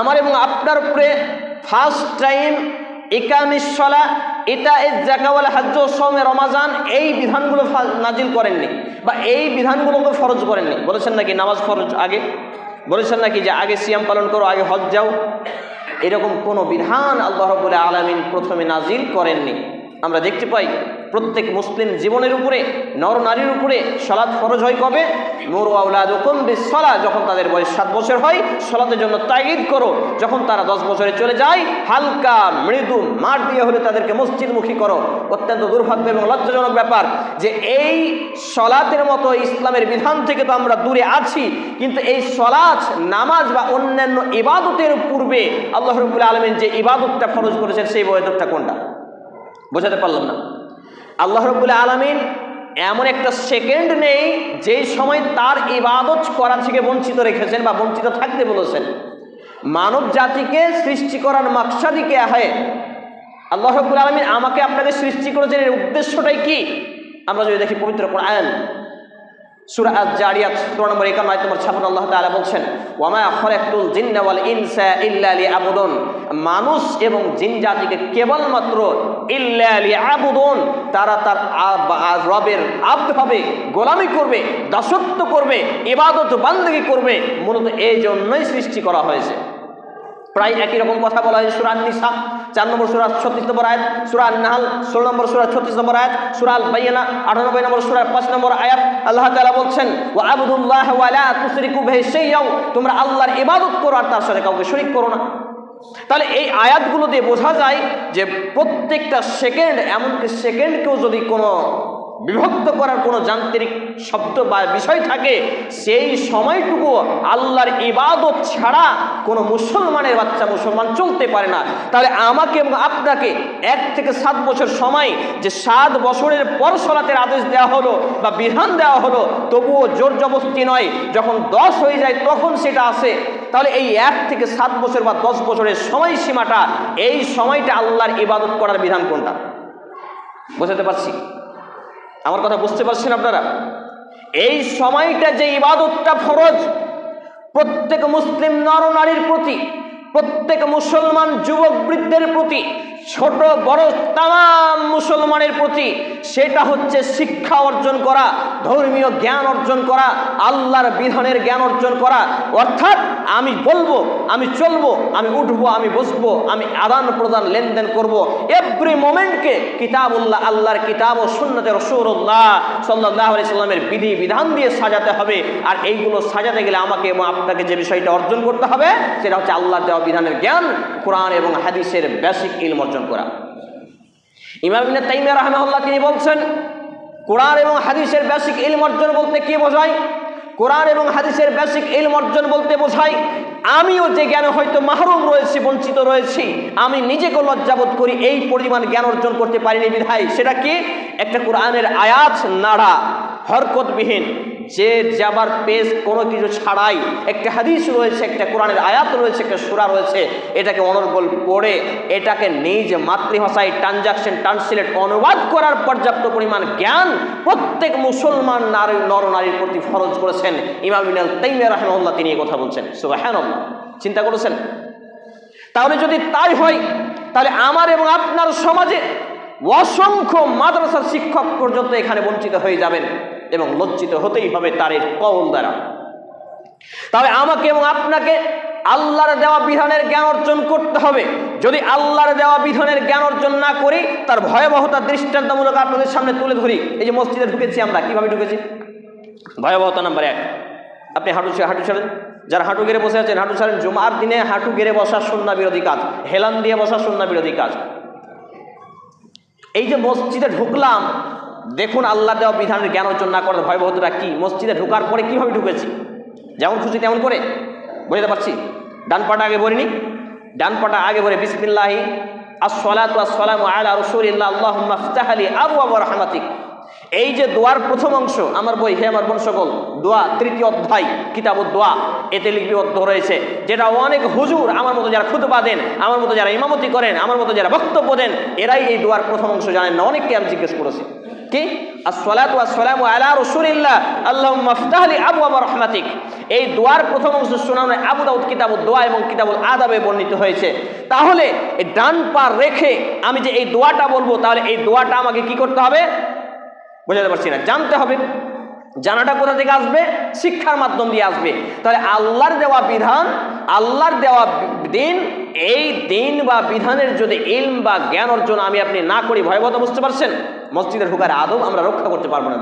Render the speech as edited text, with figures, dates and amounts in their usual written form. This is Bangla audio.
আমার এবং আপনার উপরে ফার্স্ট টাইম ইকামিস সালাহ, ইতাইজ যাকাত ওয়াল হজ্জ ও সাওমে রমাজান এই বিধানগুলো নাজিল করেননি, বা এই বিধানগুলোকে ফরজ করেননি। বলেছেন নাকি নামাজ ফরজ আগে? বলেছেন নাকি যে আগে সিয়াম পালন করো, আগে হজ যাও? এরকম কোনো বিধান আল্লাহ রাব্বুল আলামিন প্রথমে নাজিল করেননি। আমরা দেখতে পাই প্রত্যেক মুসলিম জীবনের উপরে, নর নারীর উপরে সালাত ফরজ হয় কবে? মুরু আওলাদুকুম বিসসালাহ, যখন তাদের বয়স 7 বছর হয় সালাতের জন্য তাগিদ করো। যখন তারা 10 বছরে চলে যায়, হালকা মৃদু মার দিয়ে হলে তাদেরকে মসজিদমুখী করো। অত্যন্ত দুর্ভাগ্য এবং লজ্জাজনক ব্যাপার যে এই সালাতের মতো ইসলামের বিধান থেকে তো আমরা দূরে আছি, কিন্তু এই সালাত, নামাজ বা অন্যান্য ইবাদতের পূর্বে আল্লাহ রাব্বুল আলামিন যে ইবাদতটা ফরজ করেছেন সেই ইবাদতটা কোনটা? বোঝাতে পারলাম না। আল্লাহ রাব্বুল আলামিন এমন একটা সেকেন্ড নেই যেই সময় তার ইবাদত করা থেকে বঞ্চিত রেখেছেন বা বঞ্চিত থাকতে বলেছেন। মানব জাতিকে সৃষ্টি করার মাকসাদই কে হয়? আল্লাহ রাব্বুল আলামিন আমাকে আপনাকে সৃষ্টি করেছেন, এর উদ্দেশ্যটাই কি? আমরা যদি দেখি পবিত্র কোরআন সূরা আয-যারিয়াত সূরা নম্বর 51 আয়াত নম্বর 56 আল্লাহ তাআলা বলছেন, ওয়া মা খালাকতুল জিন্না ওয়াল ইনসা ইল্লা লিয়াবুদুন, মানুষ এবং জিন জাতিকে কেবলমাত্র ইল্লা লিয়াবুদুন, তারা তার রবের আব্দ হবে, গোলামি করবে, দাসত্ব করবে, ইবাদত বান্দেগী করবে, মূলত এই জন্যই সৃষ্টি করা হয়েছে। প্রায় একই রকম কথা বলা হয়েছে সূরা আন-নিসা 4 নম্বর সূরা 36 নম্বর আয়াত, সূরা আন-নাহল 16 নম্বর সূরা 36 নম্বর আয়াত, সূরা আল-বাইয়িনা 98 নম্বর সূরা 5 নম্বর আয়াত। আল্লাহ তাআলা বলছেন, ওয়া আবুদুল্লাহ ওয়া লা তুশরিকু বিহি শাইয়্যাও, তোমরা আল্লাহর ইবাদত করো আর তার সাথে কাউকে শরীক করো না। তাহলে এই আয়াতগুলো দিয়ে বোঝা যায় যে প্রত্যেকটা সেকেন্ড, এমনকি সেকেন্ডকেও যদি কোনো বিভক্ত করার কোনো যান্ত্রিক শব্দ বা বিষয় থাকে, সেই সময়টুকু আল্লাহর ইবাদত ছাড়া কোনো মুসলমানের বাচ্চা মুসলমান চলতে পারে না। তাহলে আমাকে এবং আপনাকে 1 থেকে 7 বছর সময়, যে 7 বছরের পর সালাতের আদেশ দেওয়া হলো বা বিধান দেওয়া হলো, তবুও জোর জবরদস্তি নয়, যখন 10 হয়ে যায় তখন সেটা আসে। তাহলে এই 1 থেকে 7 বছর বা 10 বছরের সময়সীমাটা, এই সময়টা আল্লাহর ইবাদত করার বিধান কোনটা? বুঝতে পারছি? আমার কথা বুঝতে পারছেন আপনারা? এই সময়টা যে ইবাদতটা ফরজ প্রত্যেক মুসলিম নর নারীর প্রতি, প্রত্যেক মুসলমান যুবক বৃদ্ধের প্রতি, ছোট বড় তাম মুসলমানের প্রতি, সেটা হচ্ছে শিক্ষা অর্জন করা, ধর্মীয় জ্ঞান অর্জন করা, আল্লাহর বিধানের জ্ঞান অর্জন করা। অর্থাৎ আমি বলবো, আমি চলবো, আমি উঠবো, আমি বসবো, আমি আদান প্রদান লেনদেন করব, এভরি মোমেন্টকে কিতাবুল্লাহ, আল্লাহর কিতাব ও সুন্নতে রাসূলুল্লাহ সাল্লাল্লাহু আলাইহি সাল্লামের বিধি বিধান দিয়ে সাজাতে হবে। আর এইগুলো সাজাতে গেলে আমাকে এবং আপনাকে যে বিষয়টা অর্জন করতে হবে সেটা হচ্ছে আল্লাহর দেওয়া বিধানের জ্ঞান, কোরআন এবং হাদিসের বেসিক ইলম অর্জন করা। ইমাম ইবনে তাইমিয়া রাহিমাহুল্লাহ তিনি বলছেন, কোরআন এবং হাদিসের বেসিক ইলম অর্জন বলতে কি বোঝায়? কোরআন এবং হাদিসের বেসিক ইলম অর্জন বলতে বোঝায় আমিও যে জ্ঞানে হয়তো মাহরুম রয়েছি, বঞ্চিত রয়েছি, আমি নিজেকে লজ্জাবোধ করি এই পরিমাণ জ্ঞান অর্জন করতে পারিনি বিধায়। সেটা কি? একটা কোরআনের আয়াত নাড়া, হরকতবিহীন, যে যাবার পেজ কোনো কিছু ছাড়াই, একটা হাদিস রয়েছে, একটা কোরআনের আয়াত রয়েছে, একটা সূরা রয়েছে, এটাকে অনর্গল পড়ে এটাকে নিজ মাতৃভাষায় ট্রান্সলেট অনুবাদ করার পর্যাপ্ত পরিমাণ জ্ঞান প্রত্যেক মুসলমান নর নারীর প্রতি ফরজ করেছেন ইমাম ইবনে তাইমিয়া রাহিমাহুল্লাহ, তিনি এই কথা বলছেন। সুবহানাল্লাহ, চিন্তা করেছেন? তাহলে যদি তাই হয়, তাহলে আমার এবং আপনার সমাজে অসংখ্য মাদ্রাসার শিক্ষক পর্যন্ত এখানে বঞ্চিত হয়ে যাবেন এবং লজ্জিত হতেই হবে তার এই কওল দ্বারা। তবে আমাকে এবং আপনাকে আল্লাহর দেওয়া বিধানের জ্ঞান অর্জন করতে হবে। যদি আল্লাহর দেওয়া বিধানের জ্ঞান অর্জন না করি, তার ভয়াবহতা দৃষ্টান্তমূলক আপনাদের সামনে তুলে ধরি। এই যে মসজিদে ঢুকেছি আমরা, কিভাবে ঢুকেছি? ভয়াবহতা নাম্বার 1, আপনি হাঁটু ছাড়েন, যারা হাঁটু গেড়ে বসে আছেন হাঁটু ছাড়েন। জুমার দিনে হাঁটু গেড়ে বসা সুন্নাহ বিরোধী কাজ, হেলান দিয়ে বসা সুন্নাহ বিরোধী কাজ। এই যে মসজিদে ঢুকলাম, দেখুন আল্লাহ দেওয়া বিধানের জ্ঞান অর্জন না করার ভয়াবহতাটা কি। মসজিদে ঢোকার পরে কিভাবে ঢুকেছি? যেমন খুশি তেমন করে, বুঝতে পারছি? ডান পাটা আগে ভরিনি, ডান পাটা আগে ভরে বিসমিল্লাহি আসসালাতু ওয়াসসালামু আলা রাসূলিল্লাহ আল্লাহুম্মা ইফতাহ লি আবওয়াব রাহমাতিক। এই যে দোয়ার প্রথম অংশ, আমার বই হে আমার বোন সকল, দোয়া 3য় অধ্যায় কিতাবুদ দোয়া, এতে লিপিবদ্ধ রয়েছে, যেটা অনেক হুজুর আমার মতো যারা খুতবা দেন, আমার মতো যারা ইমামতি করেন, আমার মতো যারা বক্তব্য দেন, এরাই এই দোয়ার প্রথম অংশ জানেন না। অনেককে আমি জিজ্ঞেস করেছি, কি আসসালাতু ওয়াসসালামু আলা রাসূলিল্লাহ আল্লাহুম্মা ইফতাহ লি আবওয়াব রাহমাতিক। এই দোয়ার প্রথম অংশ সুনানে আবু দাউদ কিতাবুদ দোয়া এবং কিতাবুল আদাবে বর্ণিত হয়েছে। তাহলে এই ডান পা রেখে আমি যে এই দোয়াটা বলবো, তাহলে এই দোয়াটা আমাকে কি করতে হবে বোঝাতে পারছি না, জানতে হবে। জানাটা কোথা থেকে আসবে? শিক্ষার মাধ্যম দিয়ে আসবে। তাহলে আল্লাহর দেওয়া বিধান, আল্লাহর দেওয়া দিন, এই দিন বা বিধানের যদি ইলম বা জ্ঞান অর্জন আমি আপনি না করি, ভয়াবহতা বুঝতে পারছেন, মসজিদের ঢোকার আদব আমরা রক্ষা করতে পারবো না।